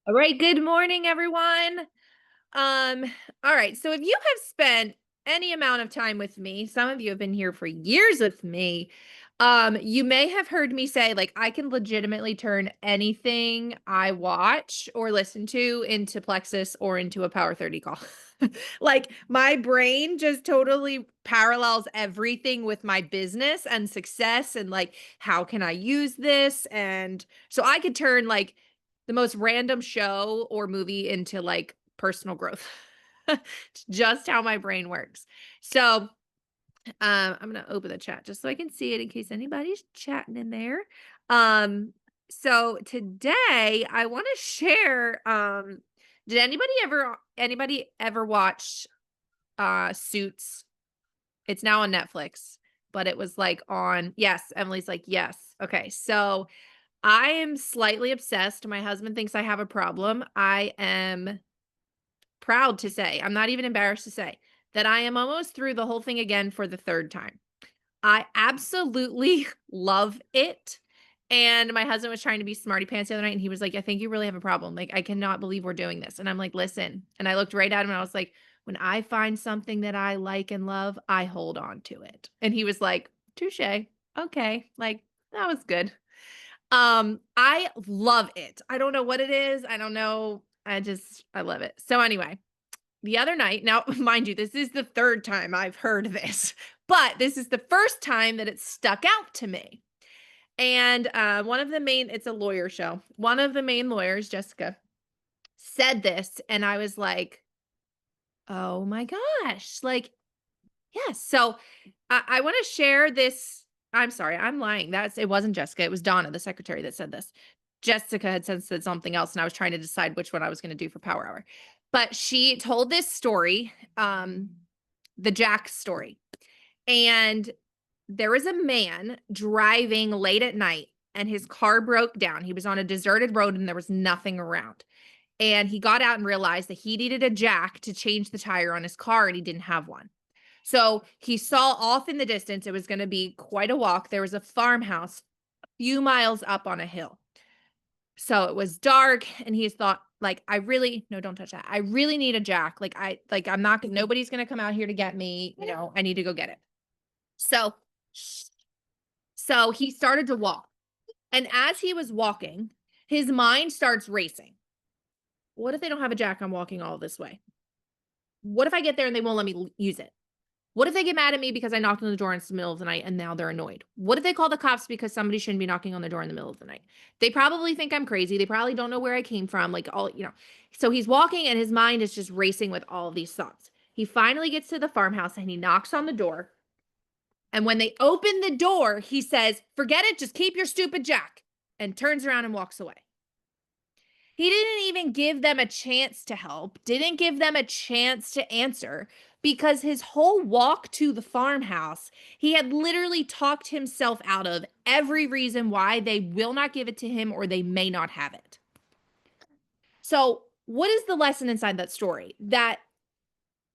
All right, good morning, everyone. Um, all right, so if you have spent any amount of time with me, some of you have been here for years with me. You may have heard me say, like, I can legitimately turn anything I watch or listen to into Plexus or into a Power 30 call. Like, my brain just totally parallels everything with my business and success, and like, how can I use this? And so I could turn like the most random show or movie into, like, personal growth. It's just how my brain works. So, I'm gonna open the chat just so I can see it in case anybody's chatting in there. So today I wanna share, did anybody ever watch, Suits? It's now on Netflix, but it was, like, on yes, Emily's like, "Yes." Okay, so I am slightly obsessed. My husband thinks I have a problem. I am proud to say, I'm not even embarrassed to say, that I am almost through the whole thing again for the 3rd time. I absolutely love it. And my husband was trying to be smarty pants the other night and he was like, "I think you really have a problem. Like, I cannot believe we're doing this." And I'm like, "Listen." And I looked right at him and I was like, "When I find something that I like and love, I hold on to it." And he was like, "Touche. Okay." Like, that was good. I love it. I don't know what it is. I don't know. I love it. So anyway, the other night, now mind you, this is the 3rd time I've heard this, but this is the first time that it stuck out to me. And one of the main it's a lawyer show. One of the main lawyers, Jessica, said this and I was like, "Oh my gosh." Like, yes. So I want to share this. I'm sorry, I'm lying. It wasn't Jessica. It was Donna, the secretary, that said this. Jessica had said something else, and I was trying to decide which one I was going to do for Power Hour. But she told this story, the Jack story. And there was a man driving late at night, and his car broke down. He was on a deserted road, and there was nothing around. And he got out and realized that he needed a jack to change the tire on his car, and he didn't have one. So he saw off in the distance, it was gonna be quite a walk. There was a farmhouse a few miles up on a hill. So it was dark, and he thought, like, "I really no, don't touch that. I really need a jack. I'm not nobody's gonna come out here to get me, I need to go get it." So so he started to walk, and as he was walking, his mind starts racing. "What if they don't have a jack? I'm walking all this way. What if I get there and they won't let me use it? What if they get mad at me because I knocked on the door in the middle of the night and now they're annoyed? What if they call the cops because somebody shouldn't be knocking on the door in the middle of the night? They probably think I'm crazy. They probably don't know where I came from. Like, So he's walking and his mind is just racing with all of these thoughts. He finally gets to the farmhouse and he knocks on the door. And when they open the door, he says, "Forget it. Just keep your stupid jack," and turns around and walks away. He didn't even give them a chance to help, didn't give them a chance to answer because his whole walk to the farmhouse, he had literally talked himself out of every reason why they will not give it to him or they may not have it. So, what is the lesson inside that story? That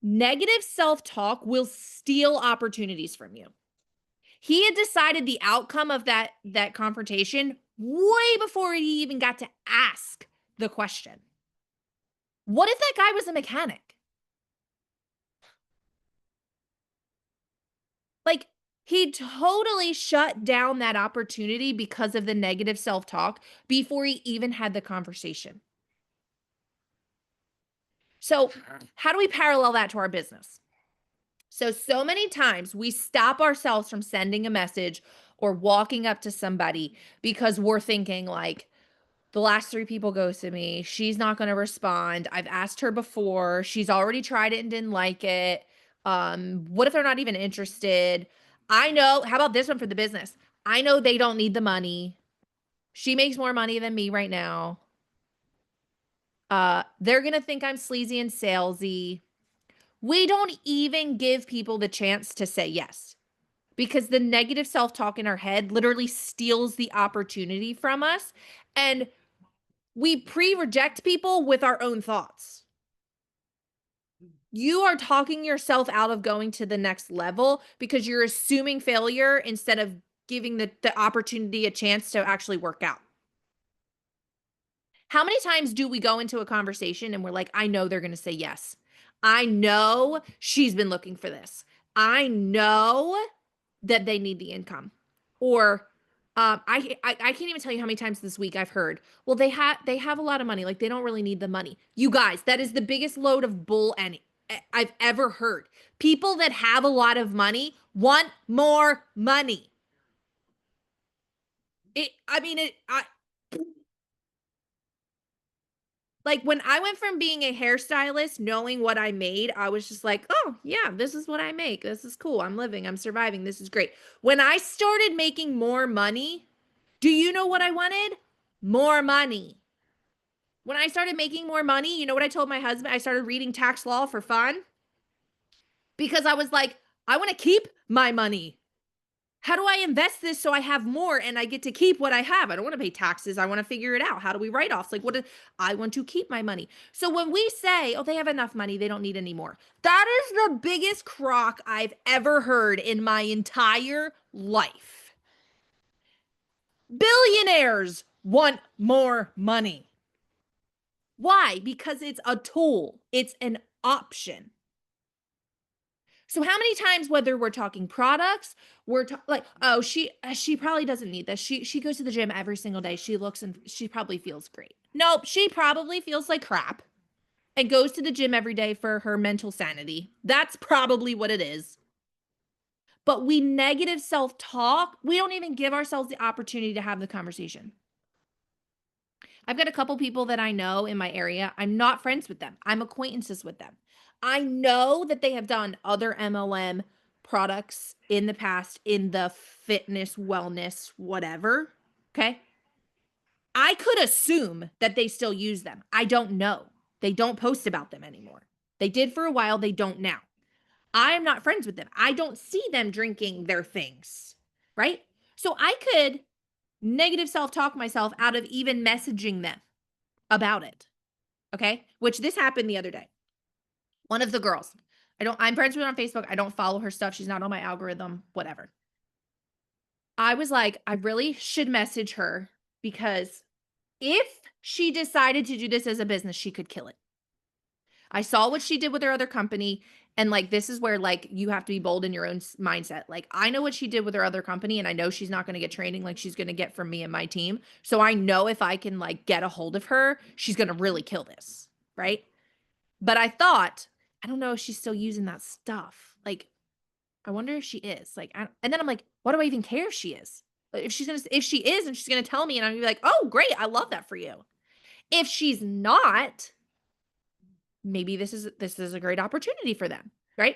negative self talk will steal opportunities from you. He had decided the outcome of that confrontation way before he even got to ask the question. What if that guy was a mechanic? Like, he totally shut down that opportunity because of the negative self-talk before he even had the conversation. So, how do we parallel that to our business? So many times we stop ourselves from sending a message or walking up to somebody because we're thinking like, the last 3 people ghosted me. She's not gonna respond. I've asked her before. She's already tried it and didn't like it. What if they're not even interested? I know how about this one for the business? I know they don't need the money. She makes more money than me right now. They're gonna think I'm sleazy and salesy. We don't even give people the chance to say yes because the negative self-talk in our head literally steals the opportunity from us, and we pre-reject people with our own thoughts. You are talking yourself out of going to the next level because you're assuming failure instead of giving the opportunity a chance to actually work out. How many times do we go into a conversation and we're like, I know they're going to say yes. I know she's been looking for this. I know that they need the income. Or I can't even tell you how many times this week I've heard, well, they have a lot of money. Like they don't really need the money. You guys, that is the biggest load of bull I've ever heard. People that have a lot of money want more money. Like when I went from being a hairstylist, knowing what I made, I was just like, oh, yeah, this is what I make. This is cool. I'm living, I'm surviving. This is great. When I started making more money, do you know what I wanted? More money. When I started making more money, you know what I told my husband? I started reading tax law for fun because I was like, I want to keep my money. How do I invest this so I have more and I get to keep what I have? I don't want to pay taxes. I want to figure it out. How do we write offs? Like, I want to keep my money. So when we say, oh, they have enough money, they don't need any more, that is the biggest crock I've ever heard in my entire life. Billionaires want more money. Why? Because it's a tool, it's an option. So how many times, whether we're talking products, we're like, oh, she probably doesn't need this. She goes to the gym every single day. She looks and she probably feels great. Nope, she probably feels like crap and goes to the gym every day for her mental sanity. That's probably what it is. But we negative self-talk. We don't even give ourselves the opportunity to have the conversation. I've got a couple people that I know in my area. I'm not friends with them. I'm acquaintances with them. I know that they have done other MLM products in the past in the fitness, wellness, whatever. Okay. I could assume that they still use them. I don't know. They don't post about them anymore. They did for a while. They don't now. I am not friends with them. I don't see them drinking their things. Right. So I could negative self-talk myself out of even messaging them about it. Okay. Which this happened the other day. One of the girls, I'm friends with her on Facebook. I don't follow her stuff. She's not on my algorithm, whatever. I was like, I really should message her because if she decided to do this as a business, she could kill it. I saw what she did with her other company. And like, this is where like you have to be bold in your own mindset. Like, I know what she did with her other company, and I know she's not going to get training like she's going to get from me and my team. So I know if I can like get a hold of her, she's going to really kill this. Right. But I thought, I don't know if she's still using that stuff. Like, I wonder if she is. Like, and then I'm like, what do I even care if she is? If she is, and she's gonna tell me, and I'm gonna be like, oh, great, I love that for you. If she's not, maybe this is a great opportunity for them, right?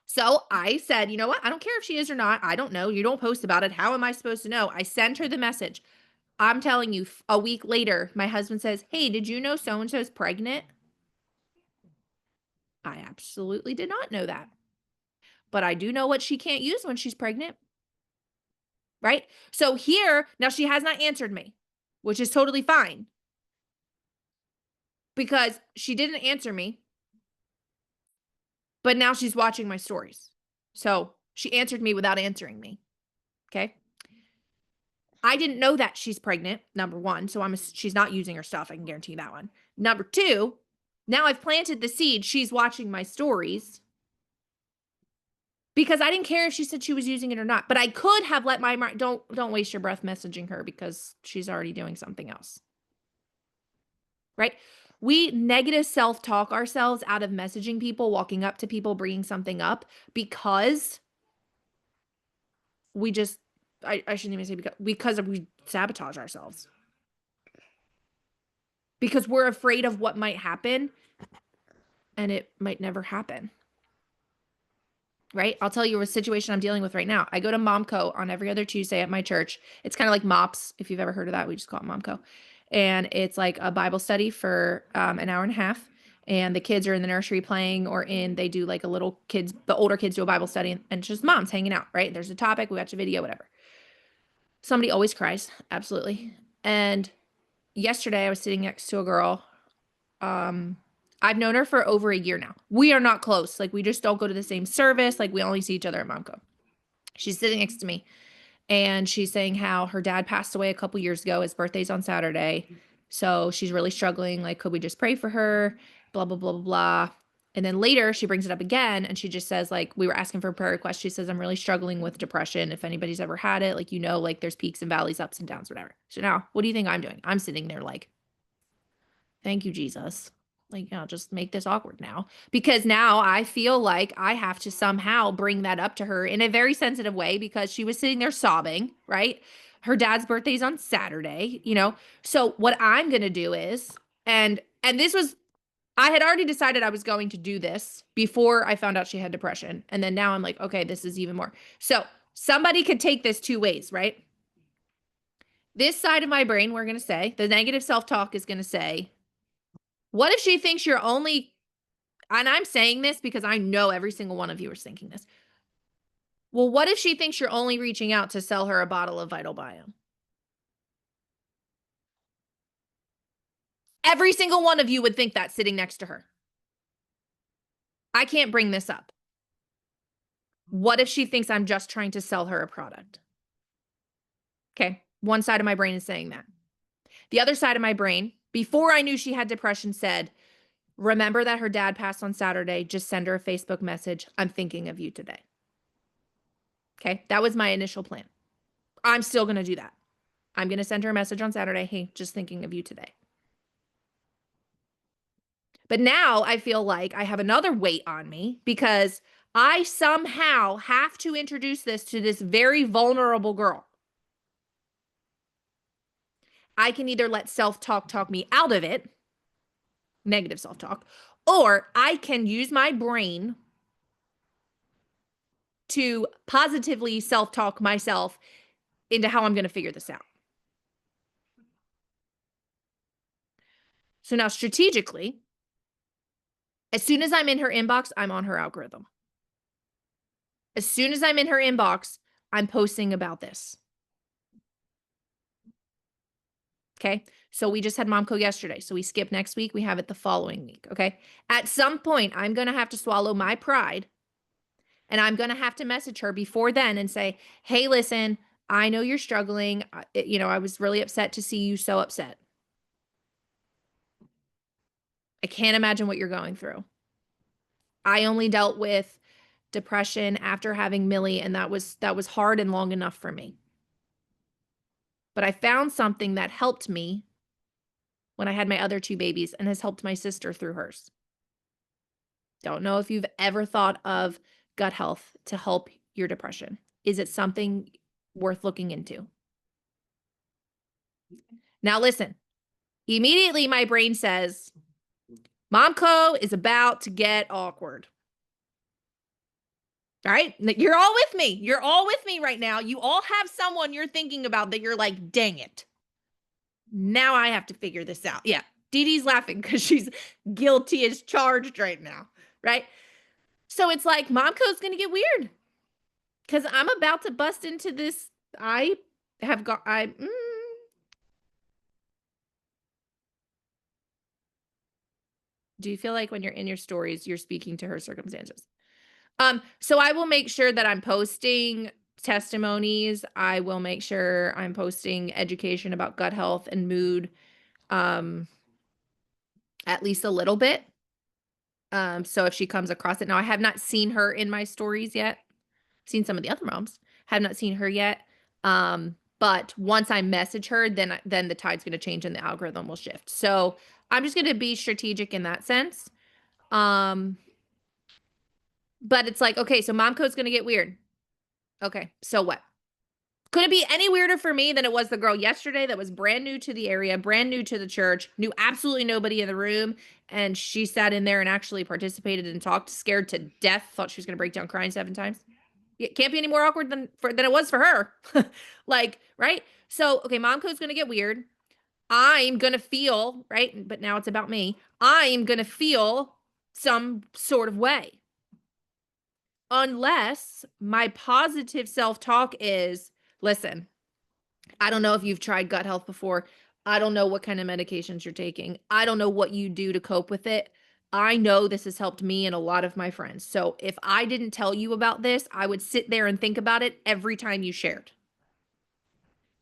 So I said, you know what? I don't care if she is or not. I don't know. You don't post about it. How am I supposed to know? I sent her the message. I'm telling you, a week later, my husband says, hey, did you know so and so's pregnant? I absolutely did not know that. But I do know what she can't use when she's pregnant. Right? So here, now she has not answered me, which is totally fine because she didn't answer me, but now she's watching my stories. So she answered me without answering me. Okay. I didn't know that she's pregnant, number one. So she's not using her stuff. I can guarantee that one. Number two, now I've planted the seed. She's watching my stories because I didn't care if she said she was using it or not, but I could have let my mind, don't waste your breath messaging her because she's already doing something else. Right? We negative self-talk ourselves out of messaging people, walking up to people, bringing something up because we just, I shouldn't even say because we sabotage ourselves. Because we're afraid of what might happen and it might never happen. Right? I'll tell you a situation I'm dealing with right now. I go to Momco on every other Tuesday at my church. It's kind of like MOPS, if you've ever heard of that. We just call it Momco. And it's like a Bible study for an hour and a half. And the kids are in the nursery playing they do like the older kids do a Bible study and it's just moms hanging out, right? There's a topic, we watch a video, whatever. Somebody always cries. Absolutely. And yesterday I was sitting next to a girl. I've known her for over a year now. We are not close. Like, we just don't go to the same service. Like, we only see each other at Momco. She's sitting next to me, and she's saying how her dad passed away a couple years ago. His birthday's on Saturday, So she's really struggling. Like, could we just pray for her? Blah, blah, blah, blah, blah. And then later she brings it up again and she just says, like, we were asking for a prayer request. She says, I'm really struggling with depression. If anybody's ever had it, like, like there's peaks and valleys, ups and downs, whatever. So now what do you think I'm doing? I'm sitting there like, thank you, Jesus. Like, just make this awkward now. Because now I feel like I have to somehow bring that up to her in a very sensitive way because she was sitting there sobbing, right? Her dad's birthday's on Saturday, So what I'm going to do is, and this was, I had already decided I was going to do this before I found out she had depression. And then now I'm like, okay, this is even more. So somebody could take this two ways, right? This side of my brain, we're going to say, the negative self-talk is going to say, what if she thinks you're only, and I'm saying this because I know every single one of you is thinking this. Well, what if she thinks you're only reaching out to sell her a bottle of Vital Biome? Every single one of you would think that sitting next to her. I can't bring this up. What if she thinks I'm just trying to sell her a product? Okay, one side of my brain is saying that. The other side of my brain, before I knew she had depression, said, remember that her dad passed on Saturday. Just send her a Facebook message. I'm thinking of you today. Okay, that was my initial plan. I'm still going to do that. I'm going to send her a message on Saturday. Hey, just thinking of you today. But now I feel like I have another weight on me because I somehow have to introduce this to this very vulnerable girl. I can either let self-talk talk me out of it, negative self-talk, or I can use my brain to positively self-talk myself into how I'm going to figure this out. So now strategically, as soon as I'm in her inbox, I'm on her algorithm. As soon as I'm in her inbox, I'm posting about this. Okay. So we just had Momco yesterday. So we skip next week. We have it the following week. Okay. At some point, I'm going to have to swallow my pride and I'm going to have to message her before then and say, hey, listen, I know you're struggling. I was really upset to see you so upset. I can't imagine what you're going through. I only dealt with depression after having Millie, and that was hard and long enough for me. But I found something that helped me when I had my other two babies and has helped my sister through hers. Don't know if you've ever thought of gut health to help your depression. Is it something worth looking into? Now listen, immediately my brain says, Momco is about to get awkward. All right, you're all with me. You're all with me right now. You all have someone you're thinking about that you're like, dang it. Now I have to figure this out. Yeah, Dee Dee's laughing because she's guilty as charged right now, right? So it's like, Momco's going to get weird because I'm about to bust into this. Do you feel like when you're in your stories, you're speaking to her circumstances? So I will make sure that I'm posting testimonies. I will make sure I'm posting education about gut health and mood, at least a little bit. So if she comes across it. Now, I have not seen her in my stories yet. I've seen some of the other moms. Have not seen her yet. But once I message her, then the tide's going to change and the algorithm will shift. So I'm just going to be strategic in that sense. But it's like, okay, so Momco's going to get weird. Okay, so what? Could it be any weirder for me than it was the girl yesterday that was brand new to the area, brand new to the church, knew absolutely nobody in the room, and she sat in there and actually participated and talked, scared to death, thought she was going to break down crying 7 times? It can't be any more awkward than it was for her. Like, right? So, okay, Momco's going to get weird. I'm going to feel, right? But now it's about me. I'm going to feel some sort of way. Unless my positive self-talk is, listen, I don't know if you've tried gut health before. I don't know what kind of medications you're taking. I don't know what you do to cope with it. I know this has helped me and a lot of my friends. So if I didn't tell you about this, I would sit there and think about it every time you shared.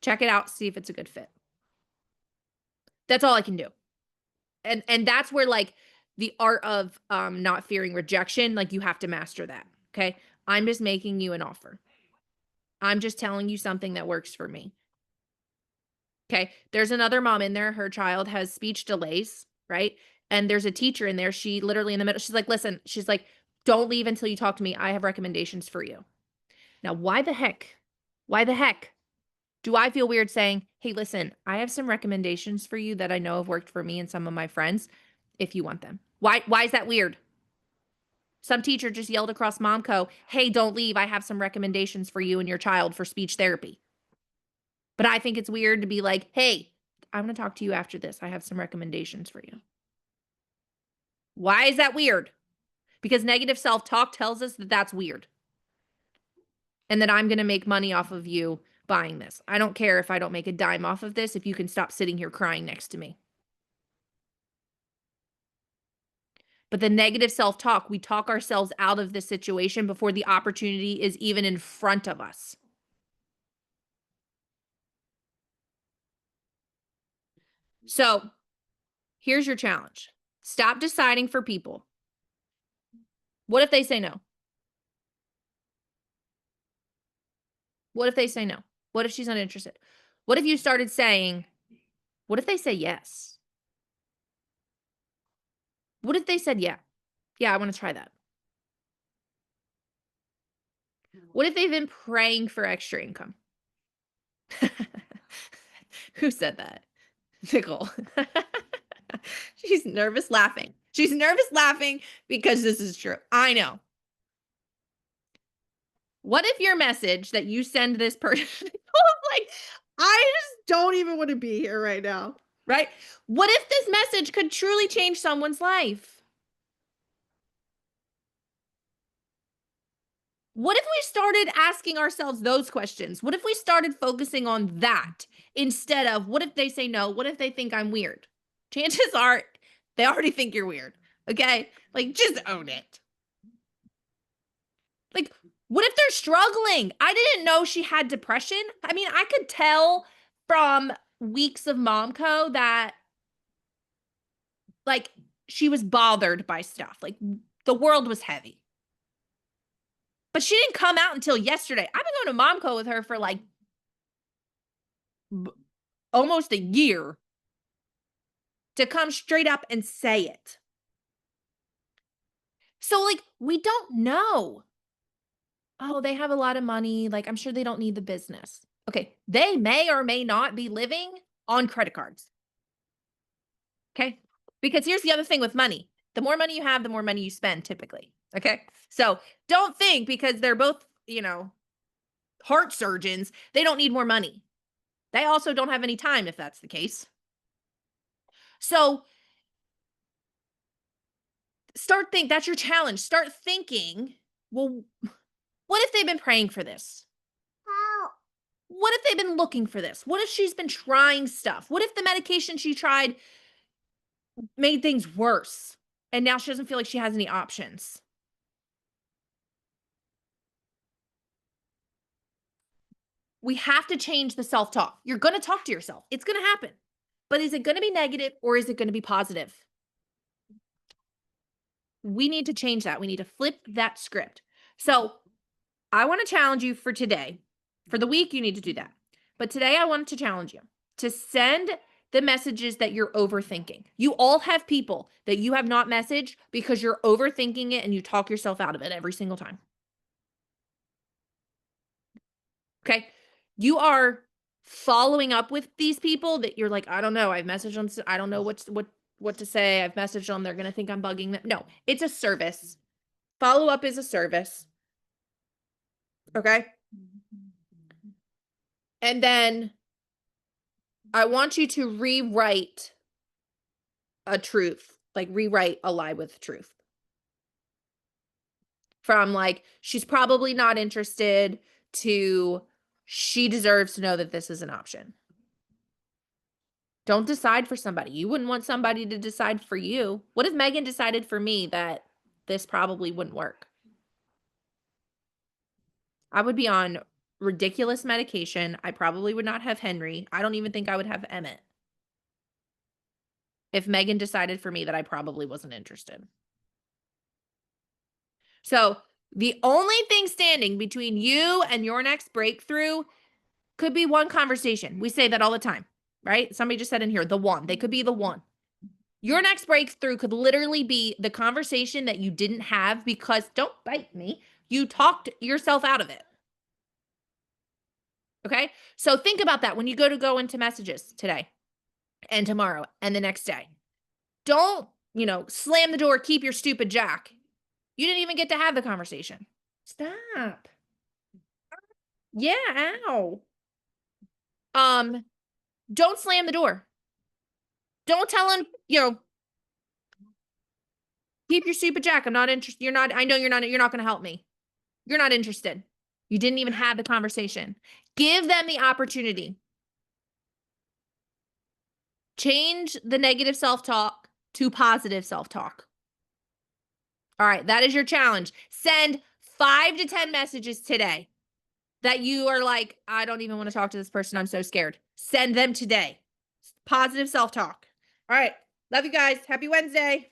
Check it out, see if it's a good fit. That's all I can do. And that's where like the art of not fearing rejection, like you have to master that. Okay. I'm just making you an offer. I'm just telling you something that works for me. Okay. There's another mom in there. Her child has speech delays, right? And there's a teacher in there. She literally in the middle, she's like, listen, she's like, don't leave until you talk to me. I have recommendations for you. Now, why the heck? Why the heck do I feel weird saying, hey, listen, I have some recommendations for you that I know have worked for me and some of my friends if you want them? Why is that weird? Some teacher just yelled across Momco, hey, don't leave. I have some recommendations for you and your child for speech therapy. But I think it's weird to be like, hey, I'm going to talk to you after this. I have some recommendations for you. Why is that weird? Because negative self-talk tells us that that's weird. And that I'm going to make money off of you buying this. I don't care if I don't make a dime off of this if you can stop sitting here crying next to me. But the negative self-talk, we talk ourselves out of the situation before the opportunity is even in front of us. So here's your challenge. Stop deciding for people. What if they say no? What if they say no? What if she's not interested? What if you started saying, what if they say yes? What if they said, yeah, I want to try that? What if they've been praying for extra income? Who said that? Nicole. She's nervous laughing. She's nervous laughing because this is true. I know. What if your message that you send this person, like, I just don't even want to be here right now. right? What if this message could truly change someone's life? What if we started asking ourselves those questions? What if we started focusing on that instead of what if they say no? What if they think I'm weird? Chances are they already think you're weird. Okay? Like, just own it. Like, what if they're struggling? I didn't know she had depression. I mean, I could tell from weeks of Momco that, like, she was bothered by stuff. Like, the world was heavy. But she didn't come out until yesterday. I've been going to Momco with her for like almost a year to come straight up and say it. So, like, we don't know. Oh, they have a lot of money. Like, I'm sure they don't need the business. Okay. They may or may not be living on credit cards. Okay. Because here's the other thing with money, the more money you have, the more money you spend typically. Okay. So don't think because they're both, heart surgeons, they don't need more money. They also don't have any time if that's the case. So that's your challenge. Start thinking, well, what if they've been praying for this? What if they've been looking for this? What if she's been trying stuff? What if the medication she tried made things worse and now she doesn't feel like she has any options? We have to change the self-talk. You're going to talk to yourself. It's going to happen. But is it going to be negative or is it going to be positive? We need to change that. We need to flip that script. So I want to challenge you for today. For the week, you need to do that. But today, I want to challenge you to send the messages that you're overthinking. You all have people that you have not messaged because you're overthinking it and you talk yourself out of it every single time. Okay. You are following up with these people that you're like, I don't know. I've messaged them. I don't know what to say. I've messaged them. They're going to think I'm bugging them. No, it's a service. Follow up is a service. Okay. And then I want you to rewrite a truth, like rewrite a lie with truth. From like, she's probably not interested to she deserves to know that this is an option. Don't decide for somebody. You wouldn't want somebody to decide for you. What if Megan decided for me that this probably wouldn't work? I would be on ridiculous medication. I probably would not have Henry. I don't even think I would have Emmett. if Megan decided for me that I probably wasn't interested. So the only thing standing between you and your next breakthrough could be one conversation. We say that all the time, right? Somebody just said in here, the one. They could be the one. Your next breakthrough could literally be the conversation that you didn't have because, don't bite me, you talked yourself out of it. Okay? So think about that when you go into messages today and tomorrow and the next day. Don't, slam the door, keep your stupid jack. You didn't even get to have the conversation. Stop. Yeah, ow. Don't slam the door. Don't tell him, keep your stupid jack. I'm not interested. I know you're not going to help me. You're not interested. You didn't even have the conversation. Give them the opportunity. Change the negative self-talk to positive self-talk. All right, that is your challenge. Send 5 to 10 messages today that you are like, I don't even want to talk to this person. I'm so scared. Send them today. Positive self-talk. All right. Love you guys. Happy Wednesday.